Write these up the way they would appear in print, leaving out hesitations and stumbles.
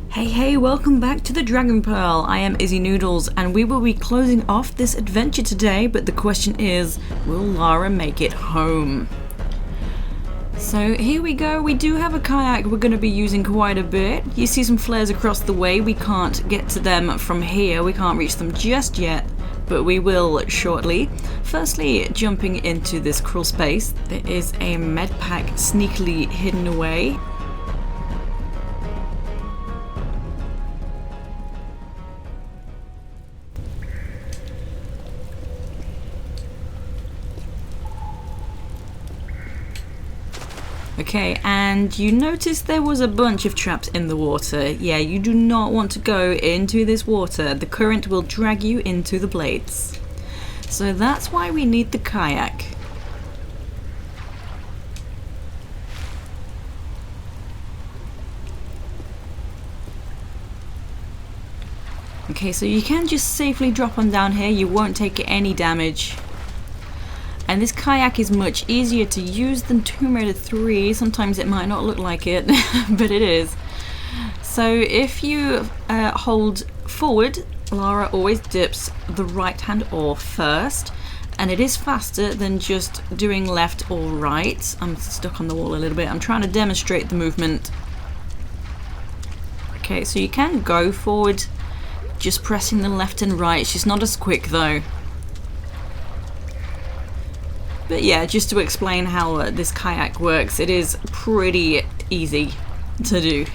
Hey, welcome back to the Dragon Pearl. I am Izzy Noodles, and we will be closing off this adventure today, but the question is, will Lara make it home? So here we go. We do have a kayak we're going to be using quite a bit. You see some flares across the way. We can't get to them from here. We can't reach them just yet, but we will shortly. Firstly, jumping into this crawl space, there is a Medpack sneakily hidden away. Okay, and you noticed there was a bunch of traps in the water. Yeah, you do not want to go into this water. The current will drag you into the blades. So that's why we need the kayak. Okay, so you can just safely drop on down here. You won't take any damage. And this kayak is much easier to use than Tomb Raider 3. Sometimes it might not look like it, but it is. So if you hold forward, Lara always dips the right hand oar first, and it is faster than just doing left or right. I'm stuck on the wall a little bit. I'm trying to demonstrate the movement. Okay, so you can go forward just pressing the left and right. It's just not as quick though. But yeah, just to explain how this kayak works, it is pretty easy to do.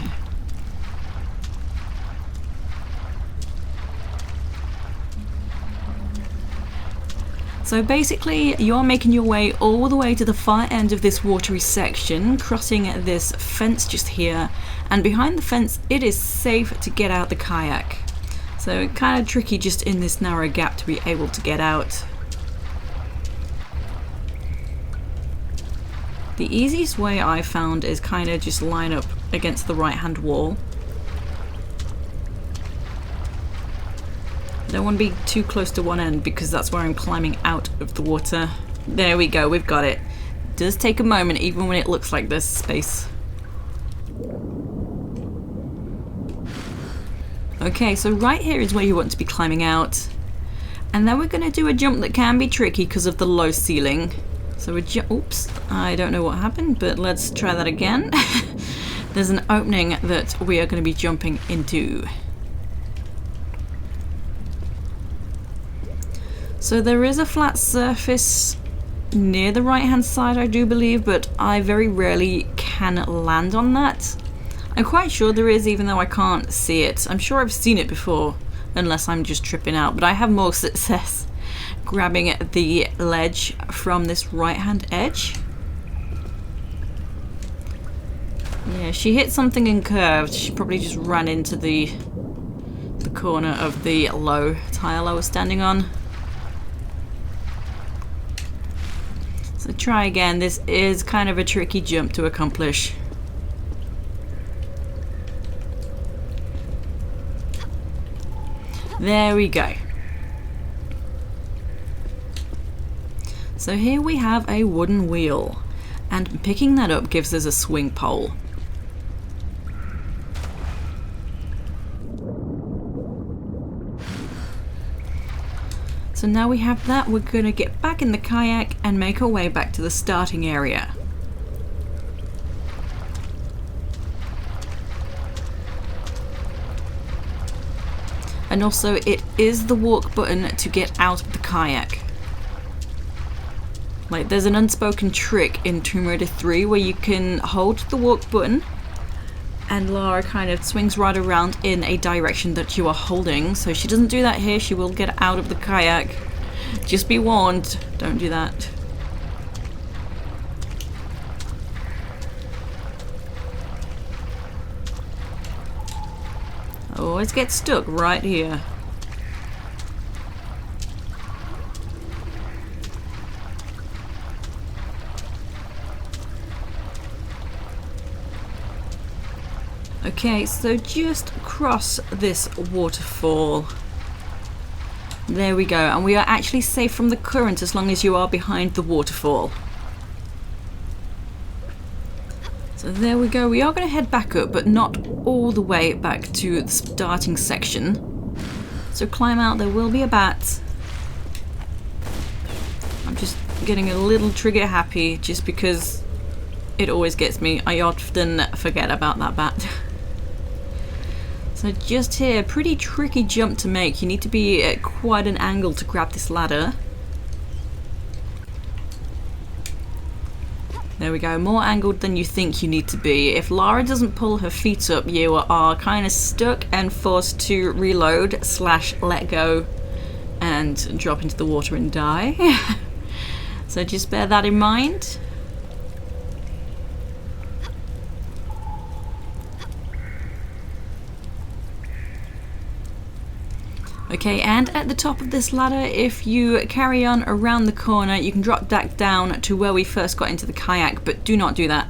So basically, you're making your way all the way to the far end of this watery section, crossing this fence just here, and behind the fence it is safe to get out the kayak. So kind of tricky just in this narrow gap to be able to get out. The easiest way I found is kind of just line up against the right hand wall. I don't want to be too close to one end because that's where I'm climbing out of the water. There we go, we've got it. It does take a moment even when it looks like there's space. Okay, so right here is where you want to be climbing out. And then we're going to do a jump that can be tricky because of the low ceiling. So oops, I don't know what happened, but let's try that again. There's an opening that we are going to be jumping into. So there is a flat surface near the right hand side, I do believe, but I very rarely can land on that. I'm quite sure there is, even though I can't see it. I'm sure I've seen it before, unless I'm just tripping out, but I have more success grabbing the ledge from this right hand edge. Yeah, she hit something and curved. She probably just ran into the corner of the low tile I was standing on. So try again. This is kind of a tricky jump to accomplish. There we go. So here we have a wooden wheel, and picking that up gives us a swing pole. So now we have that, we're going to get back in the kayak and make our way back to the starting area. And also it is the walk button to get out of the kayak. Like, there's an unspoken trick in Tomb Raider 3 where you can hold the walk button and Lara kind of swings right around in a direction that you are holding. So she doesn't do that here, she will get out of the kayak. Just be warned, don't do that. Always get stuck right here. Okay, so just cross this waterfall. There we go, and we are actually safe from the current as long as you are behind the waterfall. So there we go, we are going to head back up, but not all the way back to the starting section. So climb out, there will be a bat. I'm just getting a little trigger happy just because it always gets me. I often forget about that bat. So just here, pretty tricky jump to make. You need to be at quite an angle to grab this ladder. There we go, more angled than you think you need to be. If Lara doesn't pull her feet up, you are kind of stuck and forced to reload / let go and drop into the water and die. So just bear that in mind. Okay, and at the top of this ladder, if you carry on around the corner, you can drop back down to where we first got into the kayak, but do not do that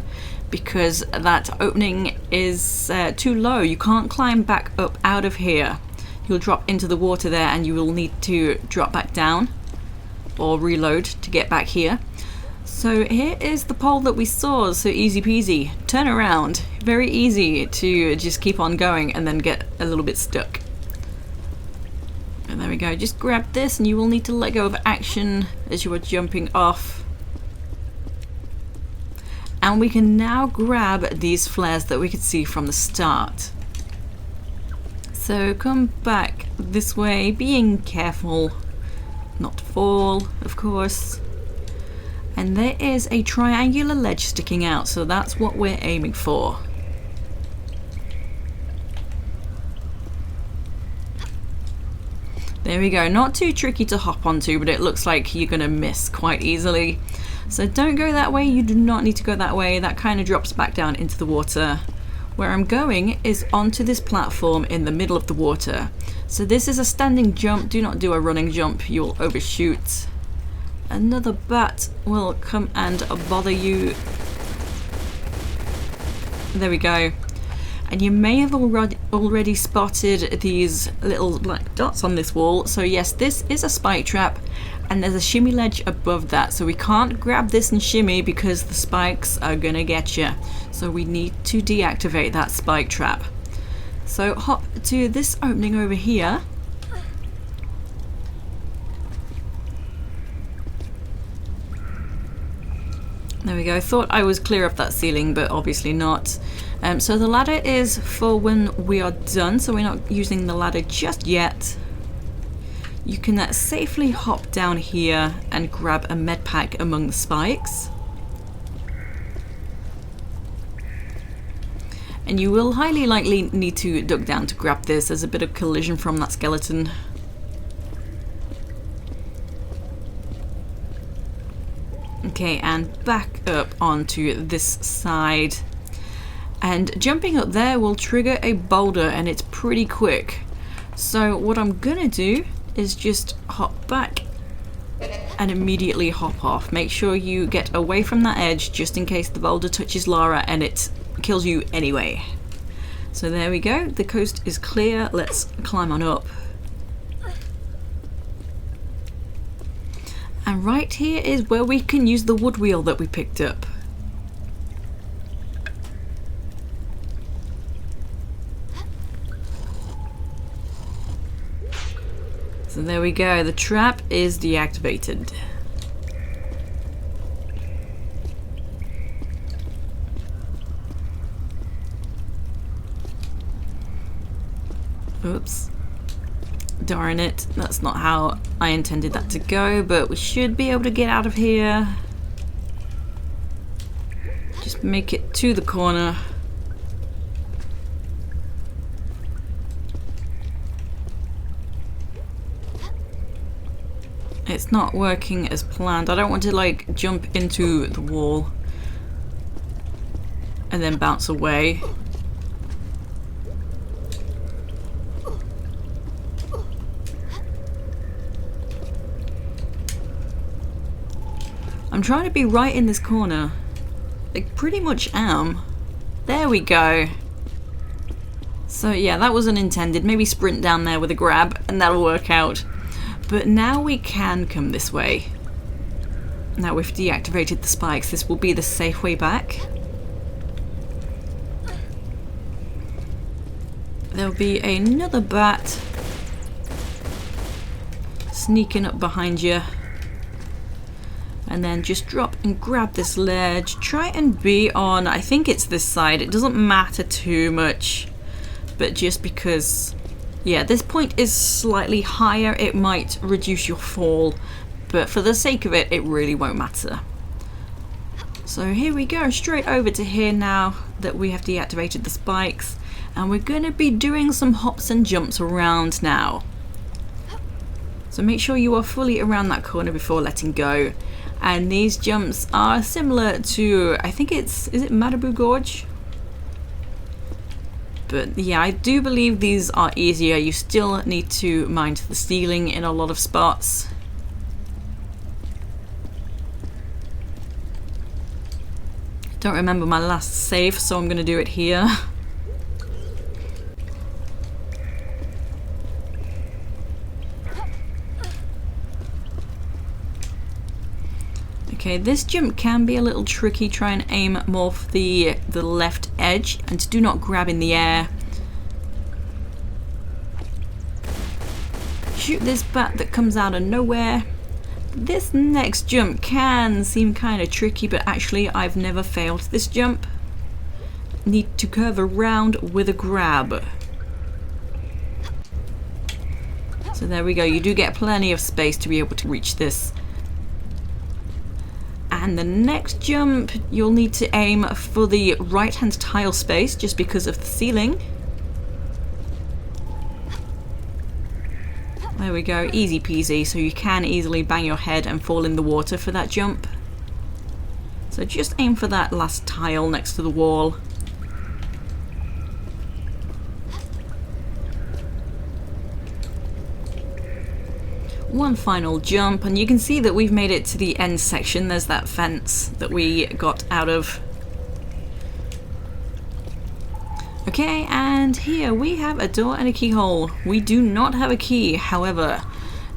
because that opening is too low. You can't climb back up out of here. You'll drop into the water there and you will need to drop back down or reload to get back here. So here is the pole that we saw, so easy peasy. Turn around, very easy to just keep on going and then get a little bit stuck. And there we go, just grab this and you will need to let go of action as you are jumping off. And we can now grab these flares that we could see from the start. So come back this way, being careful not to fall, of course. And there is a triangular ledge sticking out, so that's what we're aiming for. There we go, not too tricky to hop onto, but it looks like you're gonna miss quite easily. So don't go that way, you do not need to go that way, that kind of drops back down into the water. Where I'm going is onto this platform in the middle of the water. So this is a standing jump, do not do a running jump, you'll overshoot. Another bat will come and bother you. There we go. And you may have already spotted these little black dots on this wall. So yes, this is a spike trap and there's a shimmy ledge above that. So we can't grab this and shimmy because the spikes are gonna get you. So we need to deactivate that spike trap. So hop to this opening over here. There we go, I thought I was clear of that ceiling, but obviously not. So the ladder is for when we are done, so we're not using the ladder just yet. You can safely hop down here and grab a medpack among the spikes. And you will highly likely need to duck down to grab this. There's a bit of collision from that skeleton. Okay, and back up onto this side. And jumping up there will trigger a boulder and it's pretty quick. So what I'm gonna do is just hop back and immediately hop off. Make sure you get away from that edge just in case the boulder touches Lara and it kills you anyway. So there we go, the coast is clear, let's climb on up. And right here is where we can use the wood wheel that we picked up. So there we go, the trap is deactivated. Oops. Darn it, that's not how I intended that to go, but we should be able to get out of here. Just make it to the corner. It's not working as planned. I don't want to like jump into the wall and then bounce away. I'm trying to be right in this corner. I pretty much am. There we go. So yeah, that was unintended. Maybe sprint down there with a grab and that'll work out. But now we can come this way. Now we've deactivated the spikes. This will be the safe way back. There'll be another bat sneaking up behind you. And then just drop and grab this ledge. Try and be on, I think it's this side. It doesn't matter too much. But just because, yeah, this point is slightly higher, it might reduce your fall. But for the sake of it, it really won't matter. So here we go, straight over to here now that we have deactivated the spikes. And we're going to be doing some hops and jumps around now. So make sure you are fully around that corner before letting go. And these jumps are similar to, I think is it Malibu Gorge? But yeah, I do believe these are easier. You still need to mind the ceiling in a lot of spots. Don't remember my last save, so I'm going to do it here. Okay, this jump can be a little tricky. Try and aim more for the left edge and do not grab in the air. Shoot this bat that comes out of nowhere. This next jump can seem kind of tricky, but actually I've never failed this jump. Need to curve around with a grab. So there we go, you do get plenty of space to be able to reach this. And the next jump, you'll need to aim for the right-hand tile space just because of the ceiling. There we go, easy peasy, so you can easily bang your head and fall in the water for that jump. So just aim for that last tile next to the wall. One final jump, and you can see that we've made it to the end section. There's that fence that we got out of. Okay, and here we have a door and a keyhole. We do not have a key, however,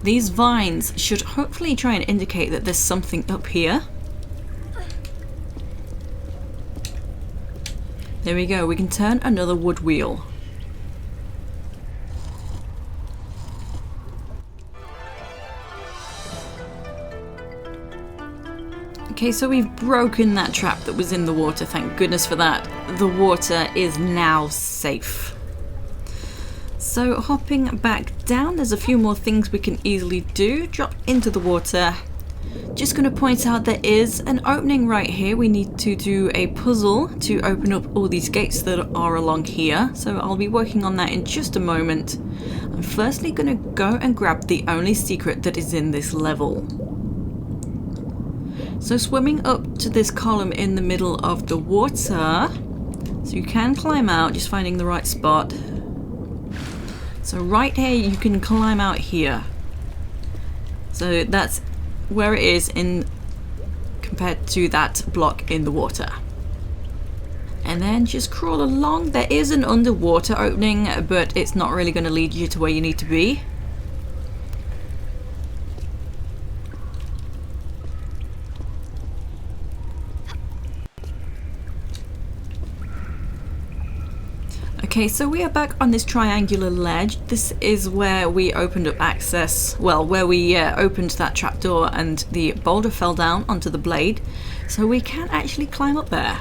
these vines should hopefully try and indicate that there's something up here. There we go, we can turn another wood wheel. Okay, so we've broken that trap that was in the water, thank goodness for that. The water is now safe. So hopping back down, there's a few more things we can easily do. Drop into the water. Just going to point out there is an opening right here. We need to do a puzzle to open up all these gates that are along here. So I'll be working on that in just a moment. I'm firstly going to go and grab the only secret that is in this level. So swimming up to this column in the middle of the water, so you can climb out, just finding the right spot. So right here you can climb out here. So that's where it is in compared to that block in the water. And then just crawl along. There is an underwater opening, but it's not really going to lead you to where you need to be. Okay, so we are back on this triangular ledge. This is where we opened up access, well, where we opened that trapdoor and the boulder fell down onto the blade. So we can actually climb up there.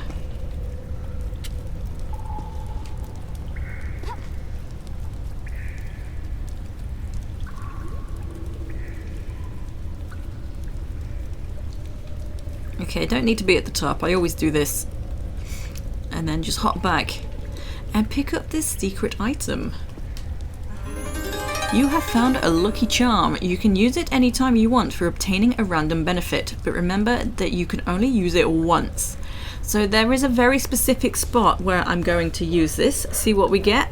Okay, don't need to be at the top. I always do this. And then just hop back and pick up this secret item. You have found a lucky charm. You can use it anytime you want for obtaining a random benefit, but remember that you can only use it once. So there is a very specific spot where I'm going to use this, see what we get,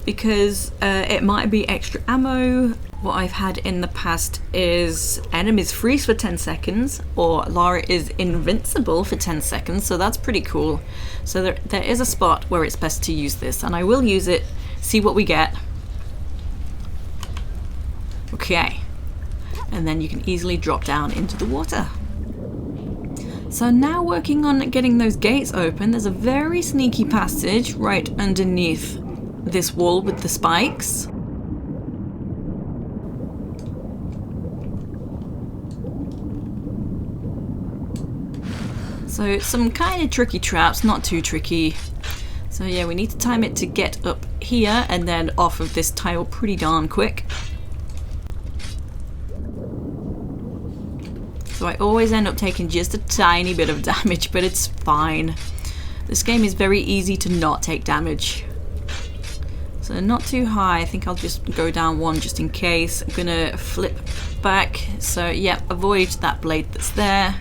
because it might be extra ammo. What I've had in the past is enemies freeze for 10 seconds, or Lara is invincible for 10 seconds, so that's pretty cool. So there is a spot where it's best to use this, and I will use it see what we get. Okay. And then you can easily drop down into the water. So now working on getting those gates open, there's a very sneaky passage right underneath this wall with the spikes. So some kind of tricky traps, not too tricky. So yeah, we need to time it to get up here and then off of this tile pretty darn quick. So I always end up taking just a tiny bit of damage, but it's fine. This game is very easy to not take damage. So not too high, I think I'll just go down one just in case. I'm gonna flip back, so yeah, avoid that blade that's there.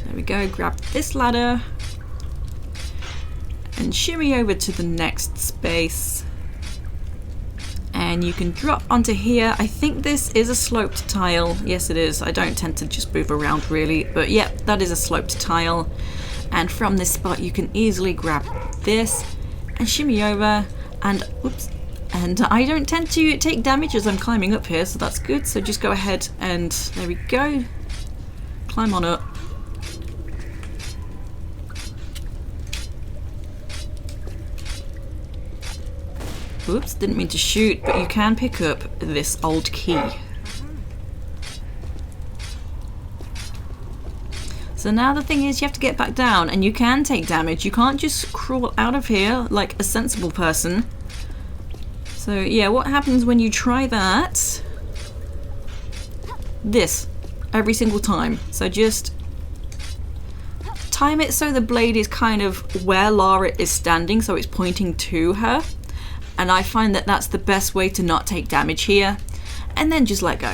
There we go, grab this ladder and shimmy over to the next space. And you can drop onto here. I think this is a sloped tile. Yes, it is. I don't tend to just move around really, but yeah, that is a sloped tile. And from this spot, you can easily grab this and shimmy over. And oops, and I don't tend to take damage as I'm climbing up here, so that's good. So just go ahead and there we go. Climb on up. Oops, didn't mean to shoot, but you can pick up this old key. So now the thing is, you have to get back down, and you can take damage. You can't just crawl out of here like a sensible person. So yeah, what happens when you try that? This, every single time. So just time it so the blade is kind of where Lara is standing, so it's pointing to her. And I find that that's the best way to not take damage here. And then just let go.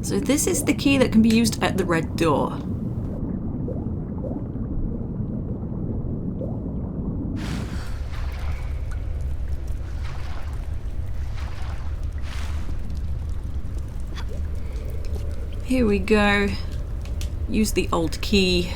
So this is the key that can be used at the red door. Here we go. Use the old key.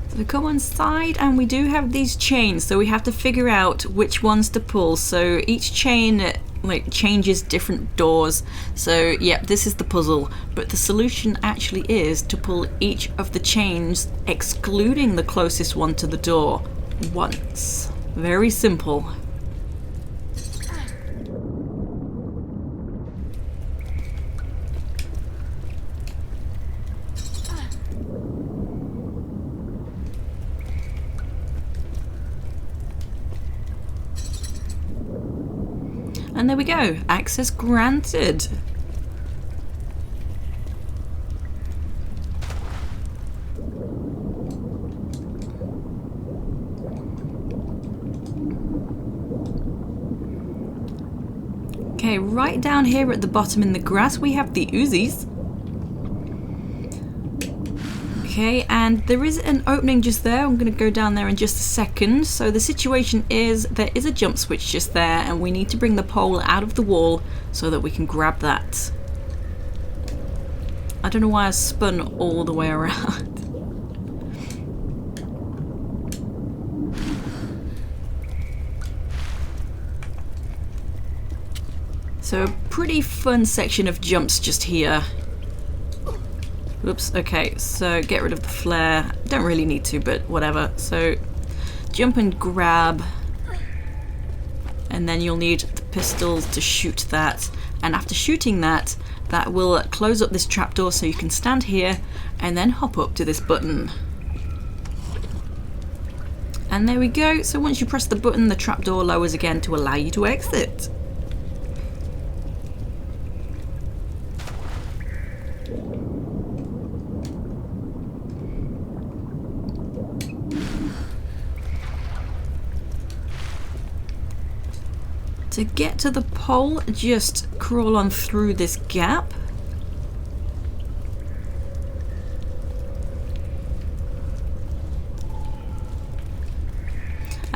So we come inside and we do have these chains, so we have to figure out which ones to pull. So each chain like changes different doors. So yeah, this is the puzzle, but the solution actually is to pull each of the chains, excluding the closest one to the door, once. Very simple. And there we go, access granted. Okay, right down here at the bottom in the grass we have the Uzis. Okay, and there is an opening just there. I'm going to go down there in just a second. So the situation is there is a jump switch just there, and we need to bring the pole out of the wall so that we can grab that. I don't know why I spun all the way around. So a pretty fun section of jumps just here. Oops, okay, so get rid of the flare. Don't really need to, but whatever. So jump and grab, and then you'll need the pistols to shoot that. And after shooting that, that will close up this trapdoor so you can stand here and then hop up to this button. And there we go. So once you press the button, the trapdoor lowers again to allow you to exit. To get to the pole, just crawl on through this gap.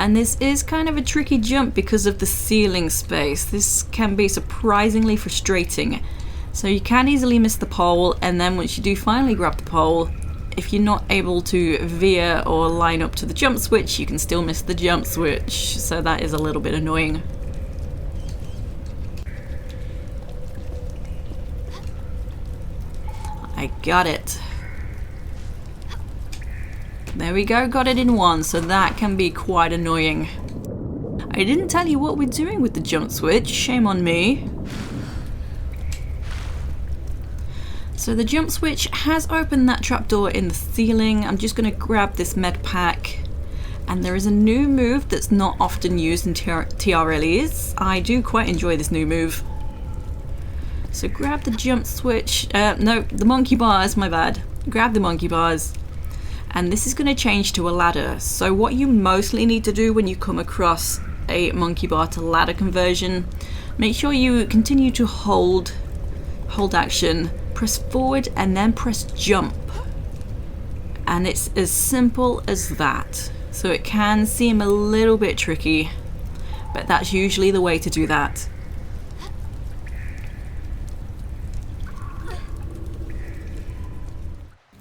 And this is kind of a tricky jump because of the ceiling space. This can be surprisingly frustrating. So you can easily miss the pole, and then once you do finally grab the pole, if you're not able to veer or line up to the jump switch, you can still miss the jump switch. So that is a little bit annoying. I got it. There we go, got it in one, so that can be quite annoying. I didn't tell you what we're doing with the jump switch, shame on me. So the jump switch has opened that trapdoor in the ceiling. I'm just going to grab this Medpack. And there is a new move that's not often used in TRLEs. I do quite enjoy this new move. So grab the jump switch, no, the monkey bars, my bad. Grab the monkey bars. And this is going to change to a ladder. So what you mostly need to do when you come across a monkey bar to ladder conversion, make sure you continue to hold action, press forward and then press jump. And it's as simple as that. So it can seem a little bit tricky, but that's usually the way to do that.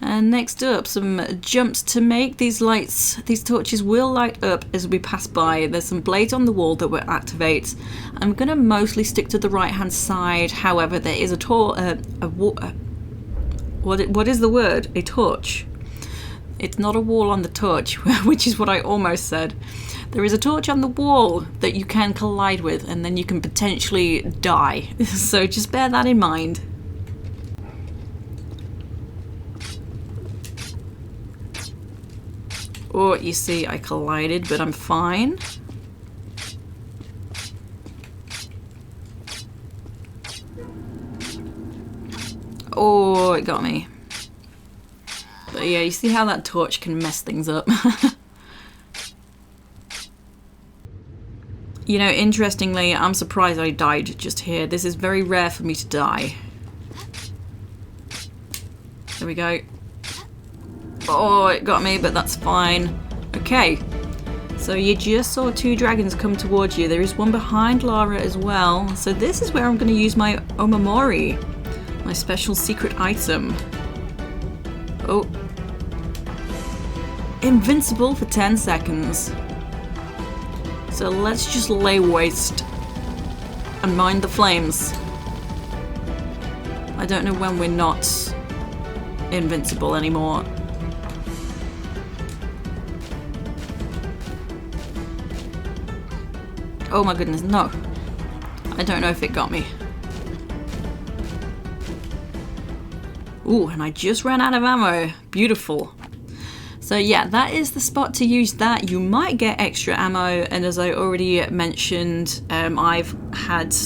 And next up, some jumps to make. These torches will light up as we pass by. There's some blades on the wall that will activate. I'm going to mostly stick to the right hand side. However, there is what is the word? A torch. It's not a wall on the torch, which is what I almost said. There is a torch on the wall that you can collide with, and then you can potentially die. So just bear that in mind. Oh, you see, I collided, but I'm fine. Oh, it got me. But yeah, you see how that torch can mess things up. You know, interestingly, I'm surprised I died just here. This is very rare for me to die. There we go. Oh, it got me, but that's fine. Okay, so you just saw two dragons come towards you. There is one behind Lara as well. So this is where I'm going to use my Omamori, my special secret item. Oh. Invincible for 10 seconds. So let's just lay waste and mind the flames. I don't know when we're not invincible anymore. Oh my goodness, no. I don't know if it got me. Ooh, and I just ran out of ammo. Beautiful. So yeah, that is the spot to use that. You might get extra ammo, and as I already mentioned, I've had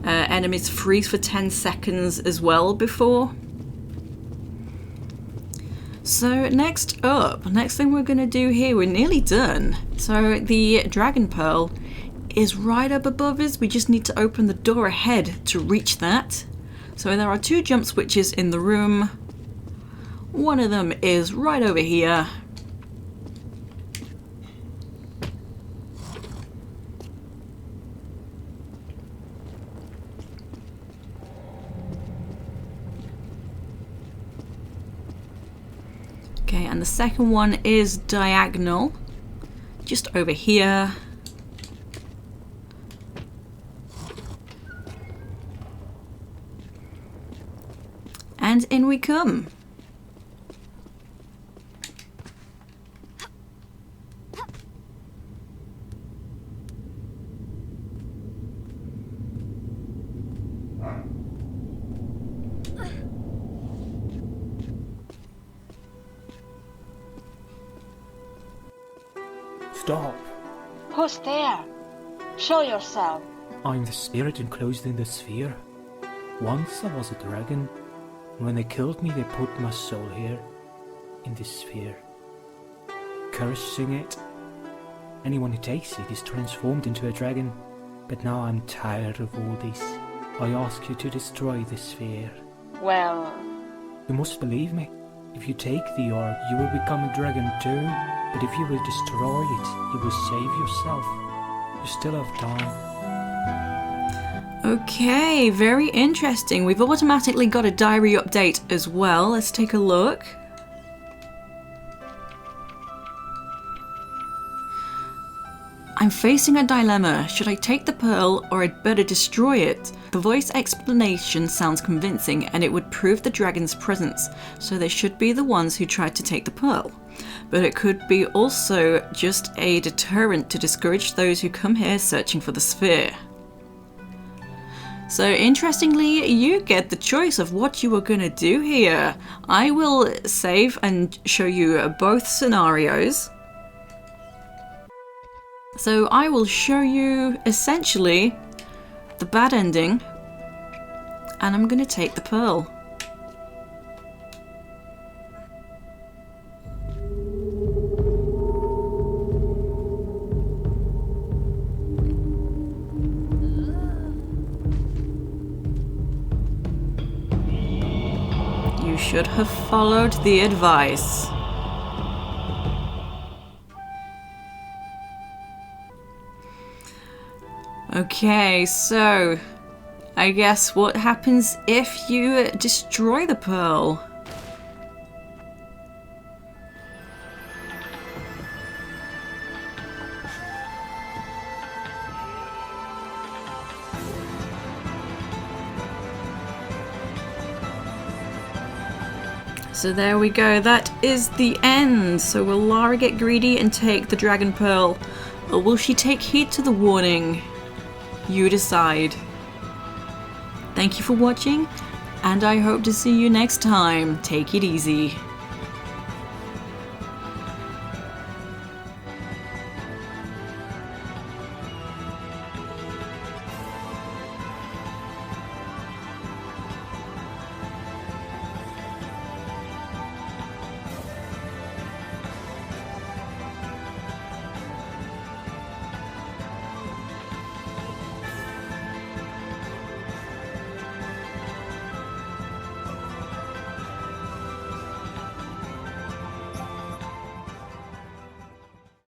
enemies freeze for 10 seconds as well before. So next thing we're going to do here, we're nearly done. So the Dragon Pearl is right up above us. We just need to open the door ahead to reach that. So there are two jump switches in the room. One of them is right over here. Okay, and the second one is diagonal, just over here. And in we come. Stop. Who's there? Show yourself. I'm the spirit enclosed in the sphere. Once I was a dragon. When they killed me, they put my soul here, in this sphere. Cursing it. Anyone who takes it is transformed into a dragon. But now I'm tired of all this. I ask you to destroy this sphere. Well, You must believe me. If you take the orb, you will become a dragon too. But if you will destroy it, you will save yourself. You still have time. Okay, very interesting. We've automatically got a diary update as well. Let's take a look. I'm facing a dilemma. Should I take the pearl or I'd better destroy it? The voice explanation sounds convincing and it would prove the dragon's presence, so they should be the ones who tried to take the pearl. But it could be also just a deterrent to discourage those who come here searching for the sphere. So interestingly, you get the choice of what you are going to do here. I will save and show you both scenarios. So I will show you essentially the bad ending, and I'm going to take the pearl. You should have followed the advice. Okay, so I guess what happens if you destroy the pearl? So there we go, that is the end. So will Lara get greedy and take the Dragon Pearl, or will she take heed to the warning? You decide. Thank you for watching, and I hope to see you next time. Take it easy.